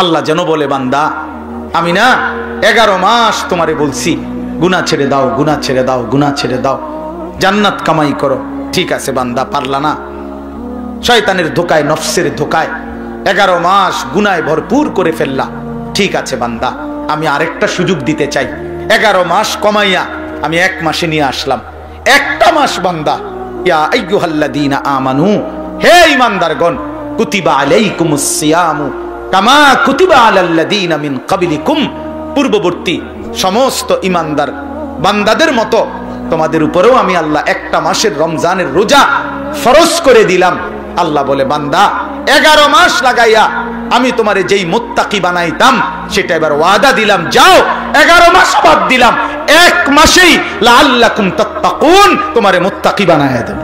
আল্লাহ যেন বলে, বান্দা আমি না 11 মাস তোমারে বলছি গুনাহ ছেড়ে দাও, গুনাহ ছেড়ে দাও, গুনাহ ছেড়ে দাও, জান্নাত কামাই করো। ঠিক আছে বান্দা, পারলা না, শয়তানের ধোকায়, নফসের ধোকায় 11 মাস গুনায় ভরপুর করে ফেললা। ঠিক আছে বান্দা, আমি আরেকটা সুযোগ দিতে চাই। 11 মাস কমাইয়া আমি 1 মাসে নিয়ে আসলাম। একটা মাস বান্দা, ইয়া আইয়ুহাল্লাযীনা আমানু, হে ঈমানদারগণ, কুতিবা আলাইকুমুস সিয়ামু কামা কুতিবা আলাল্লাযীনা মিন ক্বাবলিকুম, পূর্ববর্তী সমস্ত ঈমানদার বান্দাদের মতো তোমাদের উপরেও আমি আল্লাহ একটা মাসের রমজানের রোজা ফরজ করে দিলাম। আল্লাহ বলে, বান্দা 11 মাস লাগাইয়া আমি তোমারে যেই মুত্তাকি বানাইতাম সেটা এবার ওয়াদা দিলাম, যাও 11 মাস বাদ দিলাম, 1 মাসেই লাআল্লাকুম তাত্তাকুন তোমারে মুত্তাকি বানায়া দেব।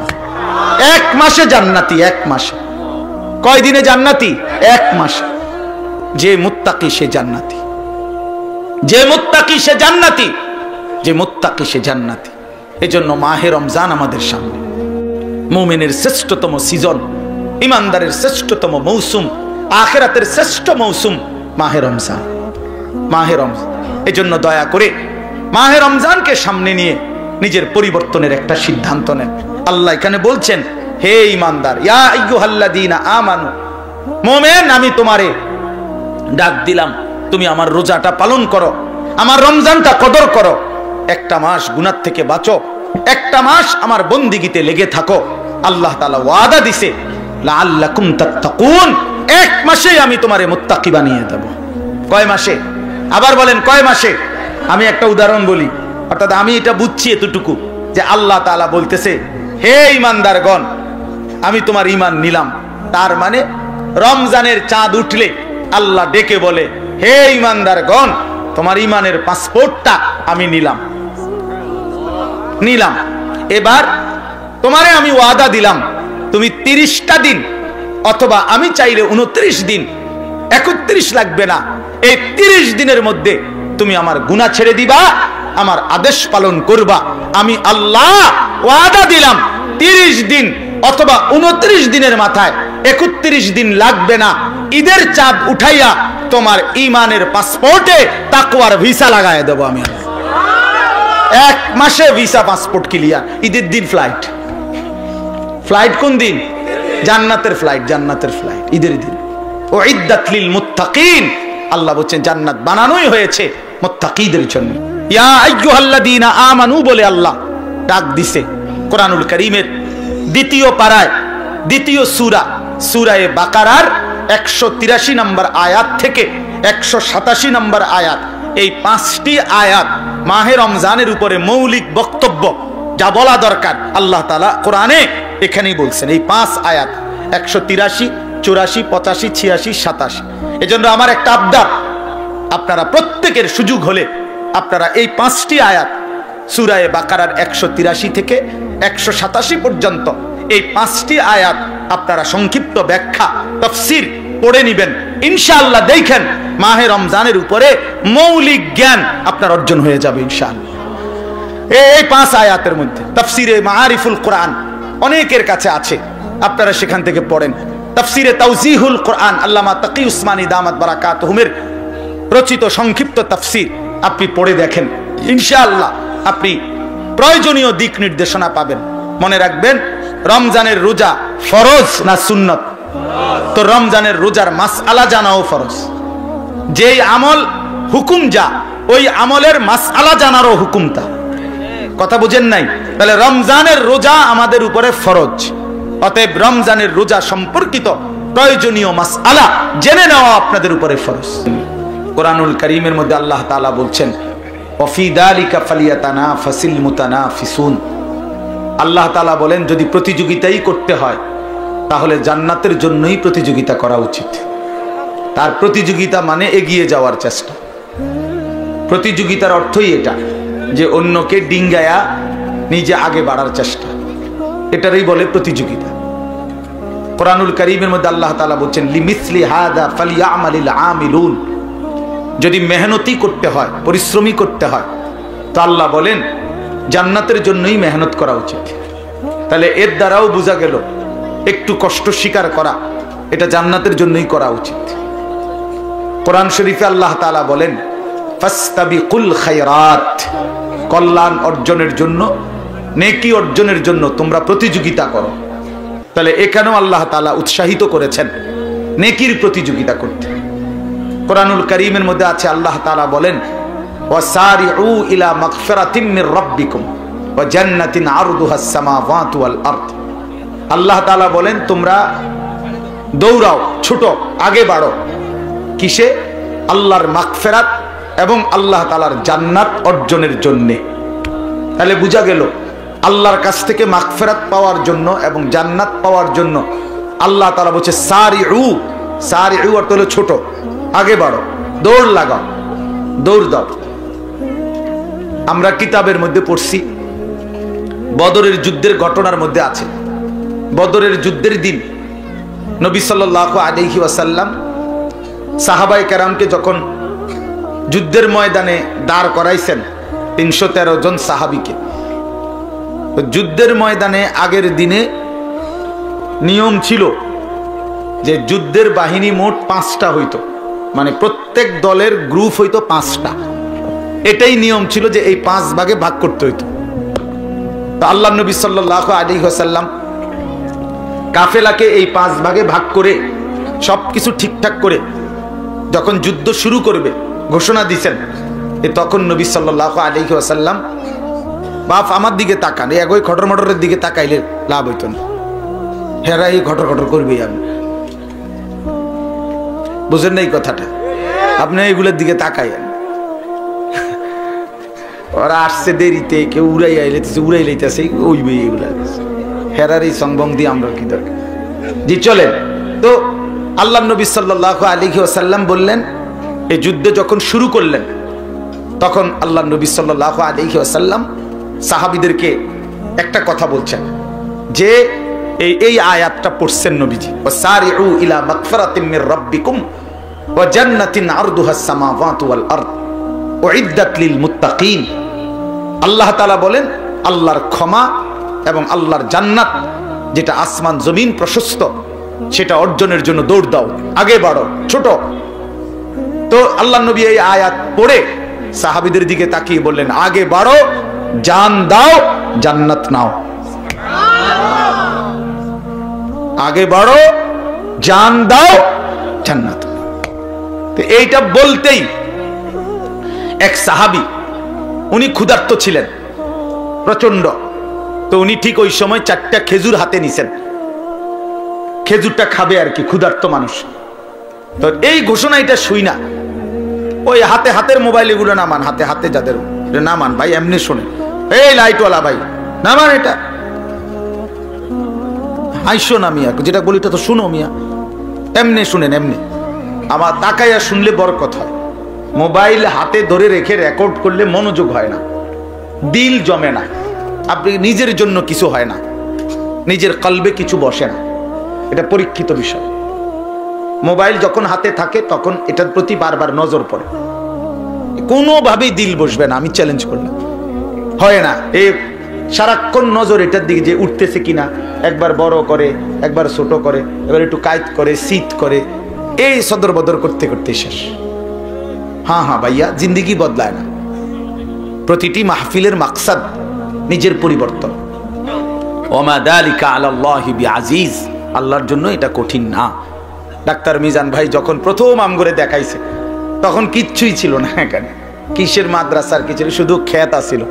1 মাসে জান্নাতি, 1 মাসে। কয় দিনে জান্নাতি? 1 মাসে। যে মুত্তাকি সে জান্নাতি, যে মুত্তাকি সে জান্নাতি, যে মুত্তাকি সে জান্নাতি। এজন্য মাহে রমজান আমাদের সামনে, মুমিনের শ্রেষ্ঠতম সিজন, ইমানদারের শ্রেষ্ঠতম মৌসুম, আখিরাতের শ্রেষ্ঠ মৌসুম মাহে রমজান, মাহে রমজান। এজন্য দয়া করে মাহে রমজানকে সামনে নিয়ে নিজের পরিবর্তনের একটা সিদ্ধান্ত নেন। আল্লাহ এখানে বলছেন, হে ইমানদার, ইয়া আইয়ুহাল্লাযীনা আমানু, মুমিন আমি তোমারে ডাক দিলাম, তুমি আমার রোজাটা পালন করো, আমার রমজানটা কদর করো, একটা মাস গুনাহ থেকে বাঁচো, একটা মাস আমার বন্দিগিতে লেগে থাকো। আল্লাহ তাআলা ওয়াদা দিছে, লাআল্লাকুম তাত্তাকুন, 1 মাসে আমি তোমারে মুত্তাকি বানিয়ে দেব। কয় মাসে? আবার বলেন কয় মাসে? আমি একটা উদাহরণ বলি, অর্থাৎ আমি এটা বুঝছি এতটুকু যে আল্লাহ তাআলা বলতেছে, হে ঈমানদারগণ, আমি তোমার ঈমান নিলাম। তার মানে রমজানের চাঁদ উঠলে আল্লাহ ডেকে বলে, হে ঈমানদারগণ, তোমার ঈমানের পাসপোর্টটা আমি নিলাম, নিলাম। এবার তোমারে আমি ওয়াদা দিলাম, তুমি 30টা দিন, অথবা আমি চাইলে 29 দিন, 31 লাগবে না, এই 30 দিনের মধ্যে তুমি আমার গুনাহ ছেড়ে দিবা, আমার আদেশ পালন করবা। আমি আল্লাহ ওয়াদা দিলাম 30 দিন অথবা 29 দিনের মাথায় 31 দিন লাগবে না, ঈদের চাঁদ উঠাইয়া তোমার ঈমানের পাসপোর্টে তাকওয়ার ভিসা লাগায় দেব আমি। 1 মাসে ভিসা পাসপোর্ট ক্লিয়ার, ঈদের দিন ফ্লাইট। ফ্লাইট কোন দিন? জান্নাতের ফ্লাইট, জান্নাতের ফ্লাইট ঈদের দিন। উইদ্দাত লিল মুত্তাকিন, আল্লাহ বলেন জান্নাত বানানোই হয়েছে মুত্তাকিদের জন্য। ইয়া আইয়ুহাল্লাযীনা আমানু বলে আল্লাহ ডাক দিছে কোরআনুল কারীমের 2য় পারায়, 2য় সূরা, সূরা বাকারার 183 নম্বর আয়াত থেকে 187 নম্বর আয়াত, এই 5টি আয়াত মাহে রমজানের উপরে মৌলিক বক্তব্য যা বলা দরকার আল্লাহ তাআলা কোরআনে এখানেই বলছেন। এই 5 আয়াত 183, 84, 85, 86, 87। এজন্য আমার একটা আবদার, আপনারা প্রত্যেকের সুযোগ হলে আপনারা এই 5টি আয়াত সূরা বাকারার 183 থেকে 187 পর্যন্ত এই 5টি আয়াত আপনারা সংক্ষিপ্ত ব্যাখ্যা তাফসীর পড়ে নেবেন। ইনশাআল্লাহ দেখেন মাহে রমজানের উপরে মৌলিক জ্ঞান আপনার অর্জন হয়ে যাবে ইনশাআল্লাহ। এই 5 আয়াতের মধ্যে তাফসীরে মাআরিফুল কোরআন অনেকের কাছে আছে, আপনারা সেখান থেকে পড়েন। তাফসীরে তাওজিহুল কোরআন আল্লামা তাকি উসমানী দামাত বারাকাতুহুমের রচিত সংক্ষিপ্ত তাফসীর আপনি পড়ে দেখেন, ইনশাআল্লাহ আপনি প্রয়োজনীয় দিক নির্দেশনা পাবেন। মনে রাখবেন, রমজানের রোজা ফরজ না সুন্নত? তো রমজানের রোজার মাসআলা জানাও ফরজ। যেই আমল হুকুম যা, ওই আমলের মাসআলা জানারও হুকুম তা। কথা বুঝেন নাই? তাহলে রমজানের রোজা আমাদের উপরে ফরজ, অতএব রমজানের রোজা সম্পর্কিত প্রয়োজনীয় মাসআলা জেনে নেওয়া আপনাদের উপরে ফরজ। কোরআনুল কারীমের মধ্যে আল্লাহ তাআলা বলছেন, ওয়াফি যালিকা ফালিয়াতানাফাসিল মুতানাফিসুন। আল্লাহ তাআলা বলেন, যদি প্রতিযোগিতাই করতে হয় তাহলে জান্নাতের জন্যই প্রতিযোগিতা করা উচিত। তার প্রতিযোগিতা মানে এগিয়ে যাওয়ার চেষ্টা। প্রতিযোগিতার অর্থই এটা যে অন্যকে ডিঙ্গায়া নিজে আগে বাড়ার চেষ্টা, এটারই বলে প্রতিযোগিতা। কোরআনুল কারীমের মধ্যে আল্লাহ তাআলা বলছেন, লিমিসলি হাযা ফালিয়ামালিল আমিলুন। যদি মেহনতি করতে হয়, পরিশ্রমী করতে হয়, তো আল্লাহ বলেন জান্নাতের জন্যই মেহনত করা উচিত। তাহলে এর দ্বারাও বোঝা গেল একটু কষ্ট স্বীকার করা এটা জান্নাতের জন্যই করা উচিত। কোরআন শরীফে আল্লাহ তাআলা বলেন ফাস্তাবিকুল খায়রাত, কল্যাণ অর্জনের জন্য, নেকি অর্জনের জন্য তোমরা প্রতিযোগিতা করো। তাহলে এখানেও আল্লাহ তাআলা উৎসাহিত করেছেন নেকির প্রতিযোগিতা করতে। কোরআনুল কারীমের মধ্যে আছে আল্লাহ তাআলা বলেন ওয়াসারিউ ইলা মাগফিরাতিম মির রাব্বিকুম ওয়া জান্নাতিন আরদুহাস সামাওয়াতু ওয়াল আরদ। আল্লাহ তাআলা বলেন তোমরা দৌড়াও, ছোটো, আগে বাড়ো। কিসে? আল্লাহর মাগফিরাত এবং আল্লাহ তাআলার জান্নাত অর্জনের জন্যে। তাহলে বোঝা গেল আল্লাহর কাছ থেকে মাগফিরাত পাওয়ার জন্য এবং জান্নাত পাওয়ার জন্য আল্লাহ তাআলা বলছে সারিউ। সারিউ অর্থ হলো ছোট, আগে বাড়ো, দৌড় লাগাও, দৌড় দাও। আমরা কিতাবের মধ্যে পড়ছি, বদরের যুদ্ধের ঘটনার মধ্যে আছে, বদরের যুদ্ধের দিন নবী সাল্লাল্লাহু আলাইহি ওয়াসাল্লাম সাহাবায়ে কেরামকে যখন যুদ্ধের ময়দানে দাঁড় করাইছেন 313 জন সাহাবীকে। যুদ্ধের ময়দানে আগের দিনে নিয়ম ছিল যে যুদ্ধের বাহিনী মোট 5টা হইতো, মানে প্রত্যেক দলের গ্রুপ হইতো 5টা। এটাই নিয়ম ছিল যে এই 5 ভাগে ভাগ করতে হইতো। তো আল্লাহ নবী সাল্লাল্লাহু আলাইহি ওয়াসাল্লাম কাফেলাকে এই 5 ভাগে ভাগ করে সবকিছু ঠিকঠাক করে যখন যুদ্ধ শুরু করবে ঘোষণা দিয়েছেন, তখন নবী সাল্লাল্লাহু আলাইহি ওয়াসাল্লাম বাপ আমার দিকে তাকান, একই খটর মটরের দিকে তাকাইলে লাভ হইতো না, হেরা এই খটর খটর করবে। আমি বুঝেন না এই কথাটা? আপনি এইগুলোর দিকে তাকাইয়েন। ওরা আসছে দেরিতে, কেউ উড়াই আইলেছে, উড়াই লাইতেছে, ওইবে এইগুলা হেরার এই সংবং দিয়ে আমরা কি দরকার। জি চলেন। তো আল্লাহ নবী সাল্লাল্লাহু আলাইহি ওয়াসাল্লাম বললেন, এই যুদ্ধ যখন শুরু করলেন তখন আল্লাহ নবী সাল্লাল্লাহু আলাইহি ওয়াসাল্লাম সাহাবীদেরকে একটা কথা বলছেন যে এই আয়াতটা পড়ছেন নবীজি, ওয়াসারিউ ইলা মাগফিরাতিম মির রাব্বিকুম ওয়া জান্নাতিন আরদুহাস সামাওয়াতু ওয়াল আরদ উইদ্দাত লিল মুত্তাকিন। আল্লাহ তাআলা বলেন আল্লাহর ক্ষমা এবং আল্লাহর জান্নাত যেটা আসমান জমিন প্রশস্ত, সেটা অর্জনের জন্য দৌড় দাও, আগে বাড়ো, ছোট। তো আল্লাহ নবী এই আয়াত পড়ে সাহাবীদের দিকে তাকিয়ে বললেন আগে বাড়ো, জান দাও, জান্নাত নাও। আগে বাড়ো, জান দাও, জান্নাত। তো এইটা বলতেই এক সাহাবী, উনি ক্ষুধার্ত ছিলেন প্রচন্ড। তো উনি ঠিক ওই সময় 4টা খেজুর হাতে নিছেন, খেজুরটা খাবে আর কি, ক্ষুধার্ত মানুষ। তো এই ঘোষণা এটা শুই না, ওই হাতে হাতের মোবাইল এগুলো নামান, হাতে হাতে যাদের নামান ভাই, এমনি শোনে, এই লাইটওয়ালা ভাই নামান, এটা হাইশো না মিয়া, যেটা বলিটা তো শুনো মিয়া, এমনি শুনেন, এমনি আমার তাকাইয়া শুনলে বরকত হয়। মোবাইল হাতে ধরে রেখে রেকর্ড করলে মনোযোগ হয় না, দিল জমে না, আপনি নিজের জন্য কিছু হয় না, নিজের কলবে কিছু বসে না। এটা পরীক্ষিত বিষয়। মোবাইল যখন হাতে থাকে তখন এটার প্রতি বারবার নজর পড়ে, কোনোভাবেই দিল বসবে না, আমি চ্যালেঞ্জ করলাম, হয় না। এই সারাক্ষণ নজর এটার দিকে যে উঠতেছে কিনা, একবার বড় করে, একবার ছোট করে, এবার একটু কায়ত করে, শীত করে, এই সদর বদর করতে করতে শেষ। হ্যাঁ হ্যাঁ ভাইয়া, জিন্দিগি বদলায় না। প্রতিটি মাহফিলের মাকসাদ নিজের পরিবর্তন। ওমা যালিকা আলাল্লাহি বিআজিজ, আল্লাহর জন্য এটা কঠিন না। ডাক্তার মিজান ভাই যখন প্রথম আমগরে দেখাইছে তখন কিচ্ছুই ছিল না এখানে, কিসের মাদ্রাসার কি ছিল, শুধু খেত আছিল।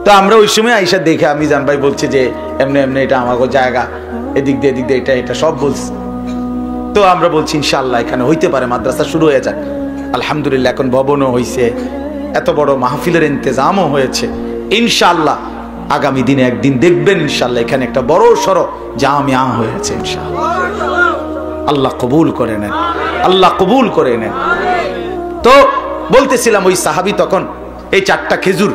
তো আমরা ওই সময় আইসা দেখে মিজান ভাই বলছে যে এমনি এমনি এটা আমাকে জায়গা, এদিক দিয়ে এদিক দিয়ে এটা এটা সব বলছে। তো আমরা বলছি ইনশাআল্লাহ এখানে হইতে পারে, মাদ্রাসা শুরু হয়ে যাক। আলহামদুলিল্লাহ এখন ভবনও হয়েছে, এত বড় মাহফিলের ইন্তজামও হয়েছে। ইনশাআল্লাহ আগামী দিনে একদিন দেখবেন ইনশাআল্লাহ এখানে একটা বড় সড়ো জামিয়া হয়েছে ইনশাআল্লাহ। আল্লাহ কবুল করে নেন, আল্লাহ কবুল করে নেন। তো বলতেছিলাম ওই সাহাবী তখন এই 4টা খেজুর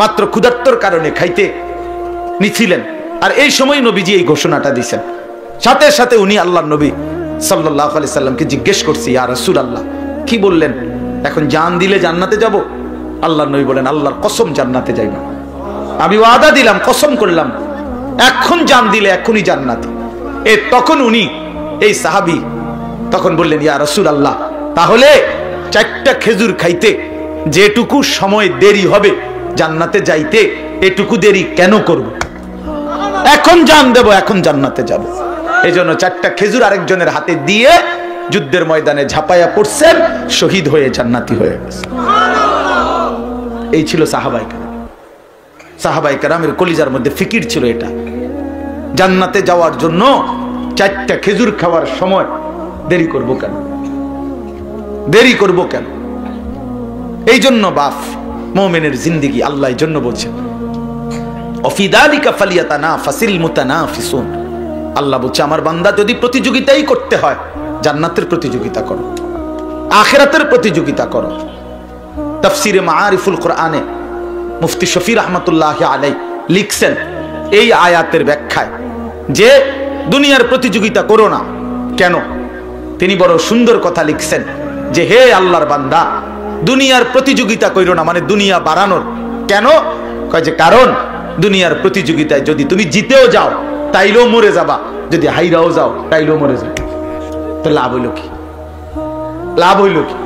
মাত্র ক্ষুধার্তর কারণে খাইতে নিছিলেন, আর এই সময় নবীজি এই ঘোষণাটা দিয়েছেন। সাথে সাথে উনি আল্লাহর নবী সাল্লাল্লাহু আলাইহি সাল্লামকে জিজ্ঞেস করছে, ইয়া রাসূলুল্লাহ কি বললেন, এখন জান দিলে জান্নাতে যাব? আল্লাহর নবী বলেন আল্লাহর কসম জান্নাতে যাইবা, আমি ওয়াদা দিলাম, কসম করলাম, এখন জান দিলে এখনই জান্নাতে। তখন উনি এই সাহাবী তখন বললেন, ইয়া রাসূলুল্লাহ তাহলে 4টা খেজুর খাইতে যেটুকু সময় দেরি হবে জান্নাতে যাইতে, এটুকু দেরি কেন করব? এখন জান দেব, এখন জান্নাতে যাব। এই জন্য 4টা খেজুর আরেকজনের হাতে দিয়ে যুদ্ধের ময়দানে ঝাঁপাইয়া পড়ছেন, শহীদ হয়ে জান্নাতি হয়ে গেছে। এই ছিল সাহাবায়ে কেরাম। সাহাবায়ে কেরামের কলিজার মধ্যে ফিকির ছিল এটা, জান্নাতে যাওয়ার জন্য 4টা খেজুর খাওয়ার সময় দেরি করব কেন, দেরি করব কেন? এই জন্য বাপ মুমিনের জিন্দেগি আল্লাহ এই জন্য বলছেন অফি যালিকা ফালিয়াতানাফাসিল মুতানাফিসুন। আল্লাহ বলছে আমার বান্দা যদি প্রতিযোগিতাই করতে হয়, জান্নাতের প্রতিযোগিতা করো, আখিরাতের প্রতিযোগিতা করো। তাফসিরে মাআরিফুল কোরআনে মুফতি শফি রহমাতুল্লাহ আলাইহি লিখছেন এই আয়াতের ব্যাখ্যায় যে দুনিয়ার প্রতিযোগিতা করো না কেন, তিনি বড় সুন্দর কথা লিখছেন যে হে আল্লাহর বান্দা, দুনিয়ার প্রতিযোগিতা কইরো না, মানে দুনিয়া বাড়ানোর। কেন? কয় যে কারণ দুনিয়ার প্রতিযোগিতায় যদি তুমি জিতেও যাও তাইলেও মরে যাবা, যদি হাইরাও যাও তাইলেও মরে যাবে। তো লাভ হইল কি? লাভ হইল কি?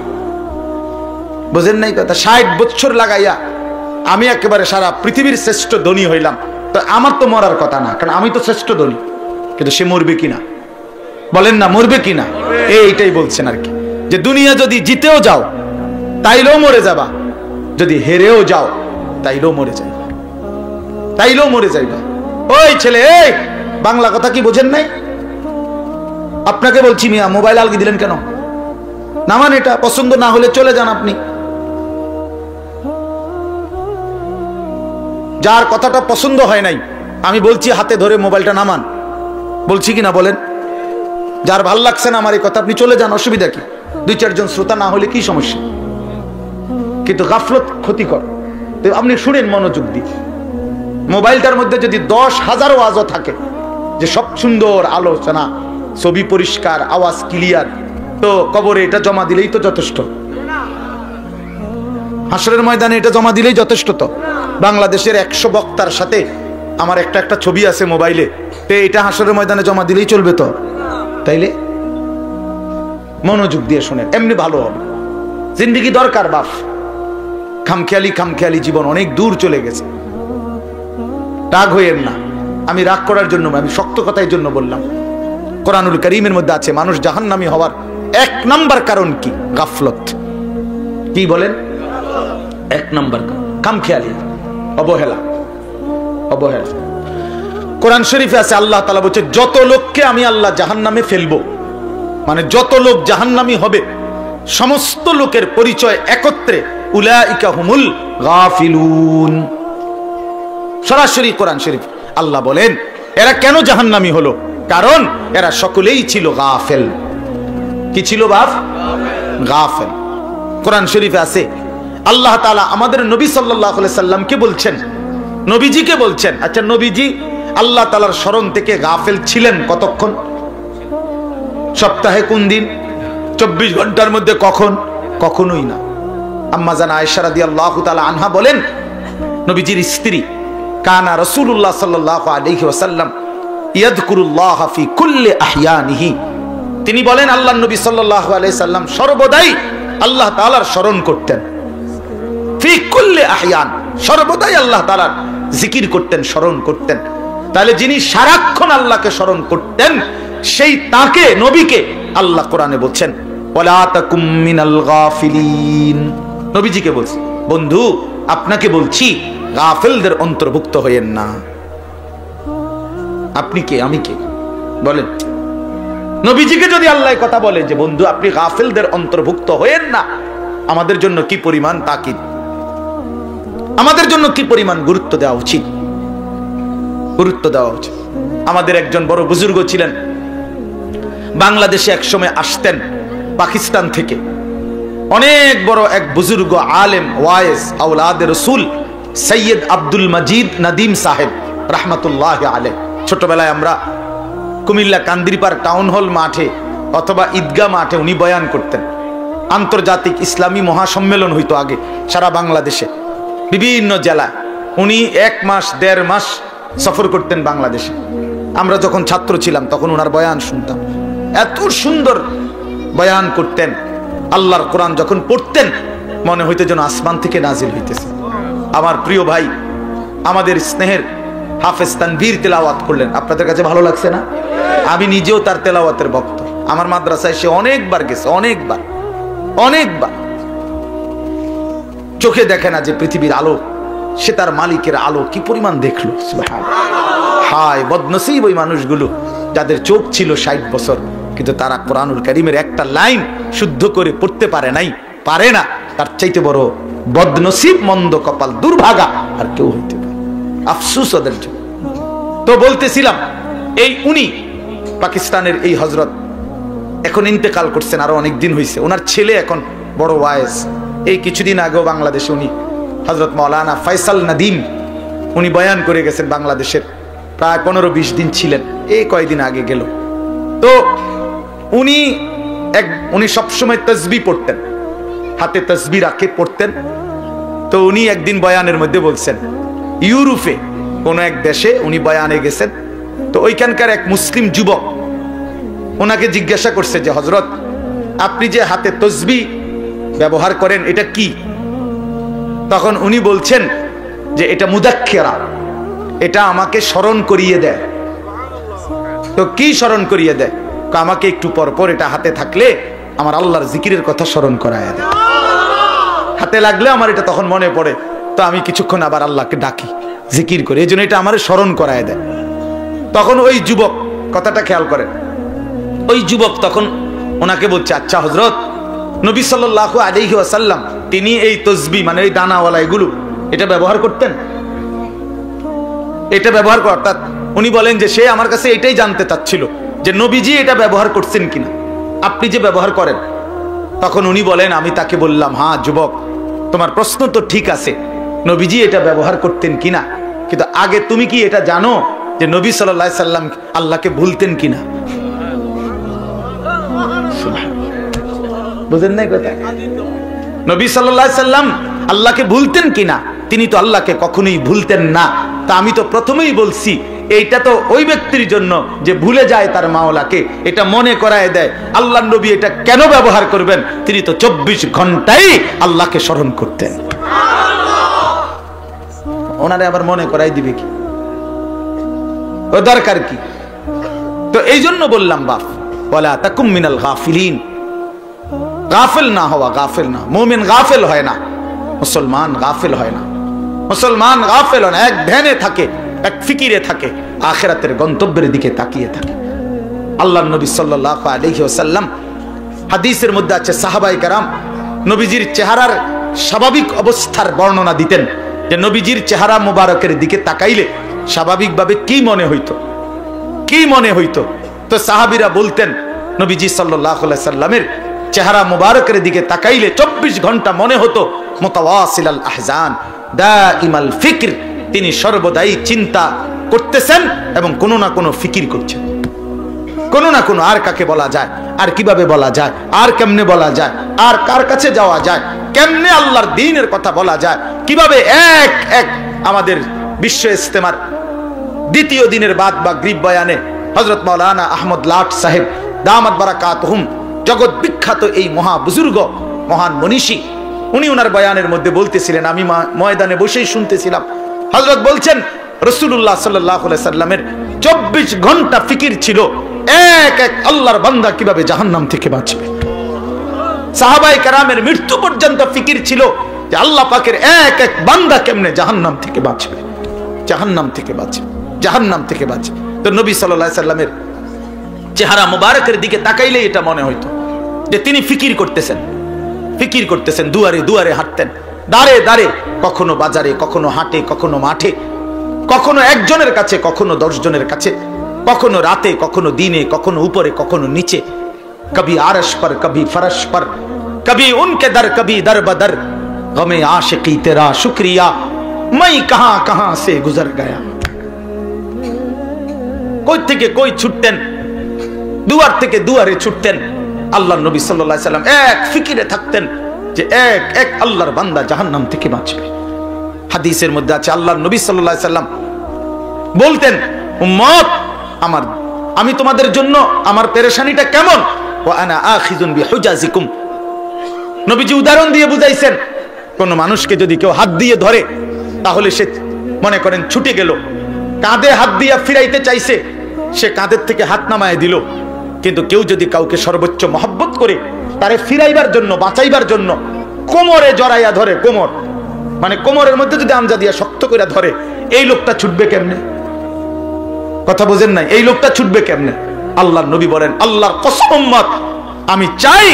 বুঝেন নাই কথা? 60 বছর লাগাইয়া আমি একেবারে সারা পৃথিবীর শ্রেষ্ঠ ধনী হইলাম, তো আমার তো মরার কথা না, কারণ আমি তো শ্রেষ্ঠ ধনী। কিন্তু সে মরবে কিনা বলেন না, মরবে কিনা? এইটাই বলছেন আর কি, যে দুনিয়া যদি জিতেও যাও তাইলেও মরে যাবা, যদি হেরেও যাও তাইলেও মরে যাইবা, তাইলেও মরে যাইবা। ওই ছেলে, এই বাংলা কথা কি বোঝেন নাই? আপনাকে বলছি মিয়া, মোবাইল আলগি দিলেন কেন? নামান, এটা পছন্দ না হলে চলে যান আপনি। যার কথাটা পছন্দ হয় নাই আমি বলছি হাতে ধরে মোবাইলটা নামান, বলছি কিনা বলেন? যার ভাল লাগছে না আমার এই কথা, আপনি চলে যান, অসুবিধা কি? 2-4 জন শ্রোতা না হলে কি সমস্যা? কিন্তু গাফলত ক্ষতিকর। আপনি শুনেন মনোযোগ দিয়ে। মোবাইলটার মধ্যে যদি 10,000 ওয়াজও থাকে, যে সব সুন্দর আলোচনা, ছবি পরিষ্কার, আওয়াজ ক্লিয়ার, তো কবরে এটা জমা দিলেই তো যথেষ্ট, হাসরের ময়দানে এটা জমা দিলেই যথেষ্ট। তো বাংলাদেশের 100 বক্তার সাথে আমার একটা ছবি আছে মোবাইলে, তো এটা হাসরের ময়দানে জমা দিলেই চলবে তো? তাইলে মনোযোগ দিয়ে শুনেন, এমনি ভালো হবে। জিন্দেগি দরকার বাপ, খামখেয়ালি জীবন অনেক দূর চলে গেছে। রাগ হইয়েন না, আমি রাগ করার জন্য, আমি শক্ত কথার জন্য বললাম। কোরআনুল কারীমের মধ্যে আছে মানুষ জাহান্নামী হওয়ার 1 নাম্বার কারণ কি? গাফলত। কি বলেন? 1 নাম্বার খামখেয়ালি, অবহেলা। অবহেলা। কোরআন শরীফে আছে আল্লাহ তাআলা বলছে যত লোককে আমি আল্লাহ জাহান্নামে ফেলবো, মানে যত লোক জাহান্নামী হবে সমস্ত লোকের পরিচয় একত্রে উলাইকা হুমুল গাফিলুন। সরাসরি কোরআন শরীফ আল্লাহ বলেন এরা কেন জাহান্নামী হলো? কারণ এরা সকলেই ছিল গাফেল। কি ছিল বাপ? গাফেল। কোরআন শরীফে আছে আল্লাহ তাআলা আমাদের নবী সাল্লাল্লাহু আলাইহি সাল্লামকে বলছেন, নবীজিকে বলছেন, আচ্ছা নবীজি আল্লাহ তাআলার স্মরণ থেকে গাফেল ছিলেন কতক্ষণ? সপ্তাহে কোন দিন? 24 ঘন্টার মধ্যে কখন? কখনোই না। আম্মা জান আয়েশা রাদিয়াল্লাহু তাআলা আনহা বলেন, নবীজির স্ত্রী কানা রাসূলুল্লাহ সাল্লাল্লাহু আলাইহি ওয়াসাল্লাম ইয়াযকুরুল্লাহ ফি কুল্লি আহইয়ানিহি। তিনি বলেন আল্লাহর নবী সাল্লাল্লাহু আলাইহি সাল্লাম সর্বদাই আল্লাহ তাআলার স্মরণ করতেন। ফি কুল্লি আহইয়ান, সর্বদাই আল্লাহ তাআলার জিকির করতেন, স্মরণ করতেন। তাহলে যিনি সারাক্ষণ আল্লাহকে স্মরণ করতেন সেই তাকে, নবীকে আল্লাহ কোরআনে বলছেন ওয়ালা তাকুম মিনাল গাফিলিন। নবীজিকে বলছি, বন্ধু আপনাকে বলছি গাফেলদের অন্তর্ভুক্ত হয়েন না। আপনি কে, আমি কে বলেন? নবীজিকে যদি আল্লাহ কথা বলে যে বন্ধু আপনি গাফেলদের অন্তর্ভুক্ত হয়েন না, আমাদের জন্য কি পরিমাণ তাকিদ, আমাদের জন্য কি পরিমাণ গুরুত্ব দেওয়া উচিত, গুরুত্ব দেওয়া উচিত। আমাদের একজন বড় বুজুর্গ ছিলেন, বাংলাদেশে একসময় আসতেন পাকিস্তান থেকে, অনেক বড় এক বুজুর্গ আলেম, ওয়াইজ, আওলাদে রসুল সৈয়দ আব্দুল মজিদ নদীম সাহেব রহমতুল্লাহ আলাইহ। ছোটবেলায় আমরা কুমিল্লা কান্দিরপাড় টাউন হল মাঠে অথবা ঈদগাহ মাঠে উনি বয়ান করতেন। আন্তর্জাতিক ইসলামী মহাসম্মেলন হইতো আগে সারা বাংলাদেশে, বিভিন্ন জেলায়। উনি 1 মাস 1.5 মাস সফর করতেন বাংলাদেশে। আমরা যখন ছাত্র ছিলাম তখন ওনার বয়ান শুনতাম, এত সুন্দর বয়ান করতেন। আল্লাহর কোরআন যখন পড়তেন মনে হইতো যেন আসমান থেকে নাজিল হইতেছে। আমার প্রিয় ভাই, আমাদের স্নেহের হাফেজ তানভীর তেলাওয়াত করলেন, আপনাদের কাছে ভালো লাগছে না? আমি নিজেও তার তেলাওয়াতের ভক্ত। আমার মাদ্রাসায় সে অনেকবার গেছে, অনেকবার। চোখে দেখে না যে পৃথিবীর আলো, সে তার মালিকের আলো কি পরিমাণ দেখলো। হায় বদনসিব ওই মানুষগুলো যাদের চোখ ছিল 60 বছর, কিন্তু তারা কোরআনুল কারীমের একটা লাইন শুদ্ধ করে পড়তে পারে নাই, পারে না। তার চাইতে বড় বদনসিব, মন্দ কপাল, দুর্ভাগা আর কেউ হইতে পারে। আফসোস ওদের জন্য। তো বলতেছিলাম, এই উনি পাকিস্তানের এই হযরত এখন ইন্তেকাল করছেন, আরো অনেক দিন হয়েছে। ওনার ছেলে এখন বড় ওয়াইজ। এই কিছুদিন আগেও বাংলাদেশে উনি হযরত মাওলানা ফয়সাল নদীম উনি বয়ান করে গেছেন বাংলাদেশের, প্রায় 15-20 দিন ছিলেন, এই কয়েকদিন আগে গেল। তো উনি সবসময় তাসবিহ পড়তেন, হাতে তাসবিহ রাখে পড়তেন। তো উনি একদিন বয়ানের মধ্যে বলছেন, ইউরোপে কোন এক দেশে উনি বয়ানে গেছেন। তো ওইখানকার এক মুসলিম যুবক ওনাকে জিজ্ঞাসা করছে যে হযরত, আপনি যে হাতে তাসবিহ ব্যবহার করেন এটা কি? তখন উনি বলছেন যে এটা মুযাক্কিরা, এটা আমাকে স্মরণ করিয়ে দেয়। তো কি স্মরণ করিয়ে দেয়? আমাকে একটু পর পর এটা হাতে থাকলে আমার আল্লাহর জিকিরের কথা স্মরণ করায় দেয়, হাতে লাগলে আমার এটা তখন মনে পড়ে, তো আমি কিছুক্ষণ আবার আল্লাহকে ডাকি, জিকির করি, এই জন্য এটা আমার স্মরণ করায় দেয়। তখন ওই যুবক, কথাটা খেয়াল করেন, ওই যুবক তখন ওনাকে বলছে, আচ্ছা হযরত, নবী সাল্লাল্লাহু আলাইহি ওয়াসাল্লাম তিনি এই তাসবিহ মানে এই দানাওয়ালা এগুলো এটা ব্যবহার করতেন? এটা ব্যবহার অর্থাৎ উনি বলেন যে সে আমার কাছে এটাই জানতে চাচ্ছিল যে নবীজি এটা ব্যবহার করছেন কিনা, আপনি যে ব্যবহার করেন। তখন উনি বলেন, আমি তাকে বললাম, হ্যাঁ যুবক, তোমার প্রশ্ন তো ঠিক আছে, নবীজি এটা ব্যবহার করতেন কিনা, কিন্তু আগে তুমি কি এটা জানো যে নবী সাল্লাল্লাহু আলাইহি সাল্লাম আল্লাহকে ভুলতেন কিনা? বুঝেন নাই কথা? নবী সাল্লাল্লাহু আলাইহি সাল্লাম আল্লাহকে ভুলতেন কিনা? তিনি তো আল্লাহকে কখনোই ভুলতেন না। তা আমি তো প্রথমেই বলছি, এইটা তো ওই ব্যক্তির জন্য যে ভুলে যায় তার মাওলাকে, এটা মনে করায় দেয়। আল্লাহর নবী এটা কেন ব্যবহার করবেন? তিনি তো 24 ঘন্টাই আল্লাহকে স্মরণ করতেন। ওনারে আবার মনে করাই দিবে কি? ও দরকার কি? তো এই জন্য বললাম, বাপ ওয়ালা তাকুম মিনাল গাফিলিন, গাফিল না হওয়া, গাফিল না। মুমিন গাফিল হয় না, মুসলমান গাফিল হয় না। মুসলমান গাফিল হয় না, এক ধ্যানে থাকে, এক ফিকিরে থাকে, আখিরাতের গন্তব্যের দিকে তাকিয়ে থাকে। আল্লাহর নবী সাল্লাল্লাহু আলাইহি ওয়াসাল্লাম হাদিসের মধ্যে আছে, সাহাবায়ে কেরাম নবীজির চেহারার স্বাভাবিক অবস্থার বর্ণনা দিতেন, যে নবীজির চেহারা মোবারকের দিকে তাকাইলে স্বাভাবিকভাবে কি মনে হইতো, কি মনে হইতো? তো সাহাবীরা বলতেন, নবীজি সাল্লাল্লাহু আলাইহি সাল্লামের চেহারা মোবারকের দিকে তাকাইলে 24 ঘন্টা মনে হতো মুতাওয়াসিলাল আহজান দাইমাল ফিকর, তিনি সর্বদাই চিন্তা করতেছেন এবং কোনো না কোনো ফিকির করছেন, কোনো না কোনো, আর কাকে বলা যায়, আর কিভাবে বলা যায়, আর কেমনে বলা যায়, আর কার কাছে যাওয়া যায়, কেমনে আল্লাহর দ্বীনের কথা বলা যায়, কিভাবে এক এক আমাদের বিশ্ব ইস্তেমার দ্বিতীয় দিনের বাদ বা গ্রিব বয়ানে হযরত মাওলানা আহমদ লাট সাহেব দামাত বারাকাতুহুম, জগৎ বিখ্যাত এই মহা বুজুর্গ, মহান মনীষী, উনি ওনার বয়ানের মধ্যে বলতেছিলেন, আমি ময়দানে বসেই শুনতেছিলাম, হযরত বলছেন রাসূলুল্লাহ সাল্লাল্লাহু আলাইহি সাল্লামের 24 ঘন্টা ফিকির ছিল এক এক আল্লাহর বান্দা কিভাবে জাহান্নাম থেকে বাঁচবে। সাহাবায়ে কেরামের মৃত্যু পর্যন্ত ফিকির ছিল যে আল্লাহ পাকের এক এক বান্দা কেমনে জাহান্নাম থেকে বাঁচবে, জাহান্নাম থেকে বাঁচবে, জাহান্নাম থেকে বাঁচবে। তো নবী সাল্লাল্লাহু আলাইহি সাল্লামের চেহারা মুবারকের দিকে তাকাইলে এটা মনে হইতো যে তিনি ফিকির করতেছেন, ফিকির করতেছেন। দুয়ারে দুয়ারে হাঁটতেন, দাঁড়ে দাঁড়ে, কখনো বাজারে, কখনো হাটে, কখনো মাঠে, কখনো একজনের কাছে, কখনো 10 জনের কাছে, কখনো রাতে, কখনো দিনে, কখনো উপরে, কখনো নিচে, কবি আরশ पर कभी फरश पर, कभी उनके दर, कभी दर बदर, गमे आशिकी तेरा शुक्रिया, मैं कहां कहां से गुजर गया। কই থেকে কই ছুটতেন, দুয়ার থেকে দুয়ারে ছুটতেন। আল্লাহর নবী সাল্লাল্লাহু আলাইহি সাল্লাম এক ফিকিরে থাকতেন যে এক এক আল্লাহর বান্দা জাহান্নাম থেকে বাঁচবে। হাদিসের মধ্যে আছে, আল্লাহর নবী সাল্লাল্লাহু আলাইহি সাল্লাম বলতেন, উম্মত আমার, আমি তোমাদের জন্য আমার পেরেশানিটা কেমন, ওয়া আনা আখিযুন বিহুজাজিকুম, নবীজি উদাহরণ দিয়ে বুঝাইছেন, কোন মানুষকে যদি কেউ হাত দিয়ে ধরে তাহলে সে মনে করেন ছুটে গেল, কাঁধে হাত দিয়ে ফিরাইতে চাইছে, সে কাঁধের থেকে হাত নামায় দিল। কিন্তু কেউ যদি কাউকে সর্বোচ্চ মহব্বত করে তারে ফিরাইবার জন্য, বাঁচাইবার জন্য কোমরে জড়াইয়া ধরে, কোমর মানে কোমরের মধ্যে যদি আমজা দিয়া শক্ত করে ধরে, এই লোকটা ছুটবে কেমনে? কথা বোঝেন নাই? এই লোকটা ছুটবে কেমনে? আল্লাহর নবী বলেন, আল্লাহর কসম উম্মত, আমি চাই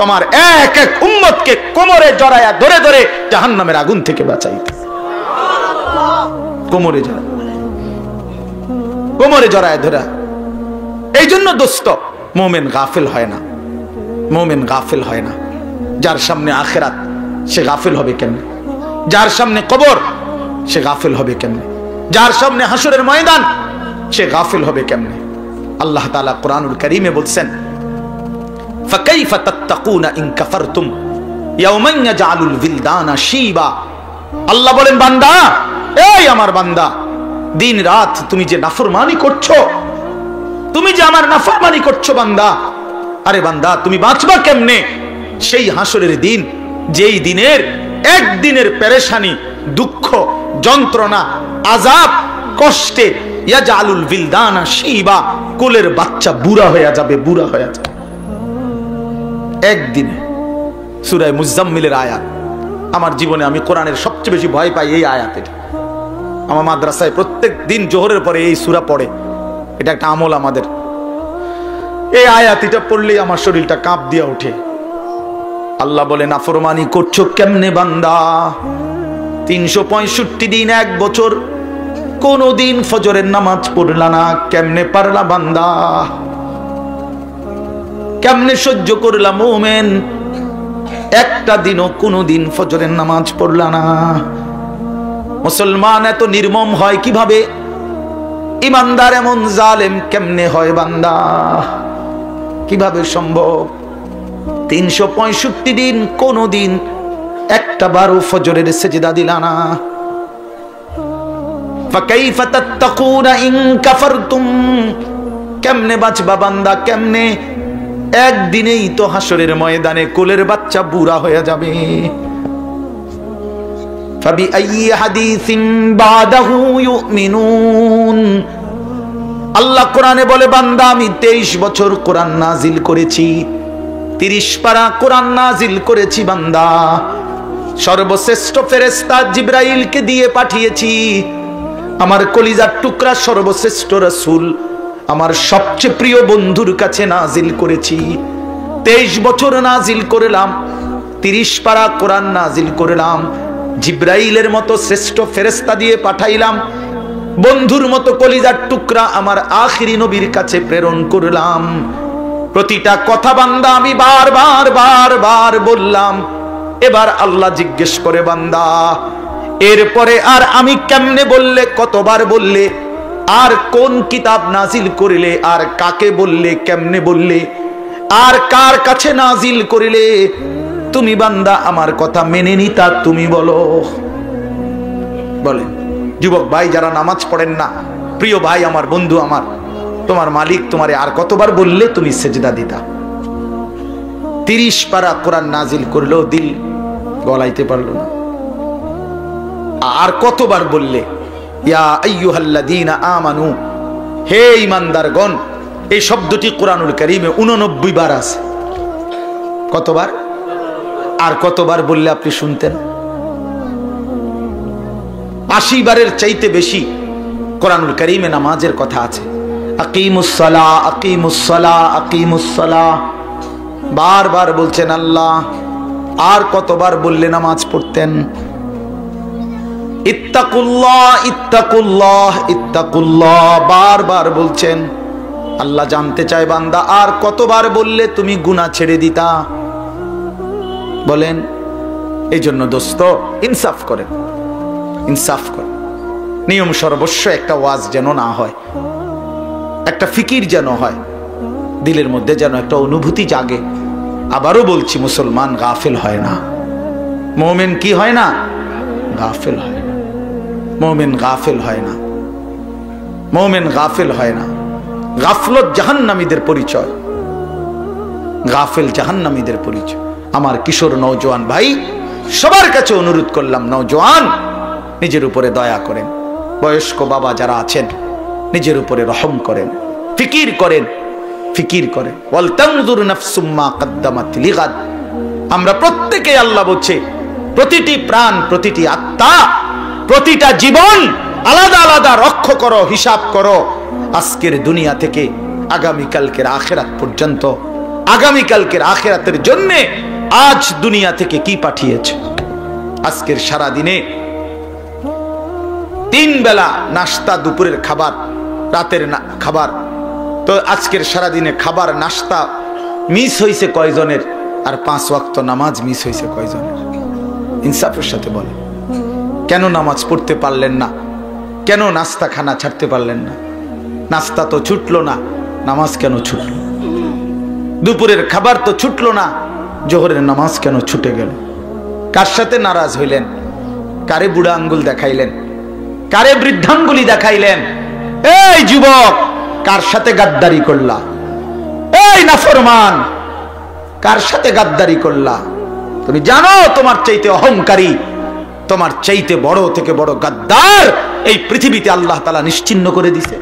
তোমার এক এক উম্মতকে কোমরে জড়াইয়া ধরে ধরে জাহান্নামের আগুন থেকে বাঁচাইতে। কোমরে জড়ায়, কোমরে জড়ায় ধরা। এই জন্য দোস্ত, মুমিন গাফিল হয় না, মুমিন গাফিল হয় না। যার সামনে আখিরাত সে গাফিল হবে কেমনে? যার সামনে কবর সে গাফিল হবে কেমনে? যার সামনে হাসরের ময়দান সে গাফিল হবে কেমনে? আল্লাহ তাআলা কোরআনুল কারীমে বলছেন, ফাকাইফা তাত্তাকুনা ইন কাফারতুম ইয়াওমান ইয়াজআলুল বিলদানা শিবা। আল্লাহ বলেন, বান্দা, এই আমার বান্দা, দিন রাত তুমি যে নাফরমানি করছো, তুমি যে আমার নাফরমানি করছো বান্দা, আরে বান্দা তুমি বাঁচবা কেমনে সেই হাসরের দিন, যেই দিনের একদিনের পেরেশানি, দুঃখ, যন্ত্রণা, আযাব, কষ্টে ইয়াজআলুল বিলদানা শিবা, কোলের বাচ্চা বুড়া হয়ে যাবে, বুড়া হয়ে যাবে একদিনে। সূরা মুজাম্মিলের আয়াত। আমার জীবনে আমি কোরআনের সবচেয়ে বেশি ভয় পাই এই আয়াতে। আমার মাদ্রাসায় প্রত্যেক দিন জোহরের পরে এই সূরা পড়ে, এটা একটা আমল আমাদের। এই আয়াত এটা পড়লেই আমার শরীরটা কাঁপ দিয়া ওঠে। আল্লাহ বলে, নাফরমানি করছো কেমনে বান্দা? 365 দিন, এক বছর কোনদিন ফজরের নামাজ পড়লা না, কেমনে পারলা বান্দা? কেমনে সহ্য করলা মুমিন? একটা দিনও কোনদিন ফজরের নামাজ পড়লা না। মুসলমান এত নির্মম হয় কিভাবে? ইমানদার এমন জালেম কেমনে হয় বান্দা? কিভাবে সম্ভব? 365 দিন কোনদিন একটা বারও ফজরের সেজদা দিলা না। ফাকাইফা তাত্তাকুনা ইন কাফারতুম, কেমনে বাঁচবা বান্দা? কেমনে? একদিনেই তো হাসরের ময়দানে কোলের বাচ্চা বুড়া হয়ে যাবে। ফাবিআইয়ি হাদিসিন বাদাহু ইউমিনুন। আল্লাহ কোরআনে বলে, বান্দা আমি 23 বছর কোরআন নাজিল করেছি, 30 পারা কোরআন নাজিল করেছি বান্দা। সর্বশ্রেষ্ঠ ফেরেশতা জিবরাইলকে দিয়ে পাঠিয়েছি, আমার কলিজার টুকরা সর্বশ্রেষ্ঠ রাসূল, আমার সবচেয়ে প্রিয় বন্ধুর কাছে নাজিল করেছি। 23 বছর নাজিল করলাম, 30 পারা কোরআন নাজিল করলাম, জিবরাইলের মতো শ্রেষ্ঠ ফেরেশতা দিয়ে পাঠাইলাম, বন্ধুর মতো কলিজার টুকরা আমার আখিরি নবীর কাছে প্রেরণ করলাম। প্রতিটা কথা বান্দা আমি বারবার বারবার বললাম। এবার আল্লাহ জিজ্ঞেস করে, বান্দা এরপরে আর আমি কেমনে বললে, কতবার বললে, আর কোন কিতাব নাজিল করিলে, আর কাকে বললে, কেমনে বললে, আর কার কাছে নাজিল করিলে তুমি বান্দা আমার কথা মেনে নিতা? তুমি বলো। বলেন যুবক ভাই যারা নামাজ পড়েন না, প্রিয় ভাই আমার, বন্ধু আমার, তোমার মালিক তোমারে আর কতবার বললে তুমি সেজদা দিতা? 30 পারা কোরআন নাজিল করলেও দিল গলাইতে পারলো না। আর কতবার বললে ইয়া আইয়ুহাল্লাযীনা আমানু, হে ঈমানদারগণ। এই শব্দটি কোরআনুল কারীমে 89 বার আছে। কতবার? আর কতবার বললে আপনি শুনতেন? 80 বারের চাইতে বেশি কোরআনুল কারীমে নামাজের কথা আছে। আকিমুস সালাহ, আকিমুস সালাহ, আকিমুস সালাহ বারবার বলছেন আল্লাহ। আর কতবার বললে নামাজ পড়তেন? ইত্তাকুল্লাহ, ইত্তাকুল্লাহ, ইত্তাকুল্লাহ বারবার বলছেন। আল্লাহ জানতে চায় বান্দা আর কতবার বললে তুমি গুনাহ ছেড়ে দিতা? বলেন। এই জন্য দোস্ত ইনসাফ করেন, ইনসাফ করেন। নিয়ম সর্বস্ব একটা ওয়াজ যেন না হয়, একটা ফিকির যেন হয়, দিলের মধ্যে যেন একটা অনুভূতি জাগে। আবারও বলছি, মুসলমান গাফিল হয় না, মুমিন কি হয় না? গাফিল হয় না। মুমিন গাফিল হয় না, মুমিন গাফিল হয় না। গাফলত জাহান্নামীদের পরিচয়, গাফিল জাহান্নামীদের পরিচয়। আমার কিশোর নওজোয়ান ভাই, সবার কাছে অনুরোধ করলাম, নওজোয়ান নিজের উপরে দয়া করেন, বয়স্ক বাবা যারা আছেন নিজের উপরে রহম করেন, ফিকির করেন, ফিকির করেন। ওয়াল তানজুর নাফসুম মা কদ্দামাত লিগাদ। আমরা প্রত্যেকেই, আল্লাহ বলছে, প্রতিটি প্রাণ, প্রতিটি আত্মা, প্রতিটা জীবন আলাদা আলাদা রক্ষ করো, হিসাব করো। আজকের দুনিয়া থেকে আগামীকালকের আখিরাত পর্যন্ত, আগামীকালকের আখিরাতের জন্য আজ দুনিয়া থেকে কি পাঠিয়েছে। আজকের সারা দিনে 3 বেলা নাস্তা, দুপুরের খাবার, রাতের খাবার, তো আজকের সারা দিনে খাবার নাস্তা মিস হয়েছে কয়জনের, আর 5 ওয়াক্ত নামাজ মিস হয়েছে কয়জনের? ইনসাফের সাথে বলেন, কেন নামাজ পড়তে পারলেন না? কেন নাস্তা খানা ছাড়তে পারলেন না? নাস্তা তো ছুটলো না, নামাজ কেন ছুটলো? দুপুরের খাবার তো ছুটলো না, জোহরের নামাজ কেন ছুটে গেল? কার সাথে নারাজ হইলেন? কারে বুড়া আঙ্গুল দেখাইলেন? কারে বৃদ্ধাঙ্গুলি দেখাইলেন? এই যুবক, কার সাথে গাদ্দারি করলা? এই নাফরমান, কার সাথে গাদ্দারি করলা? তুমি জানো তোমার চাইতে অহংকারী, তোমার চাইতে বড় থেকে বড় গাদ্দার এই পৃথিবীতে আল্লাহ তাআলা নিশ্চিহ্ন করে দিছে।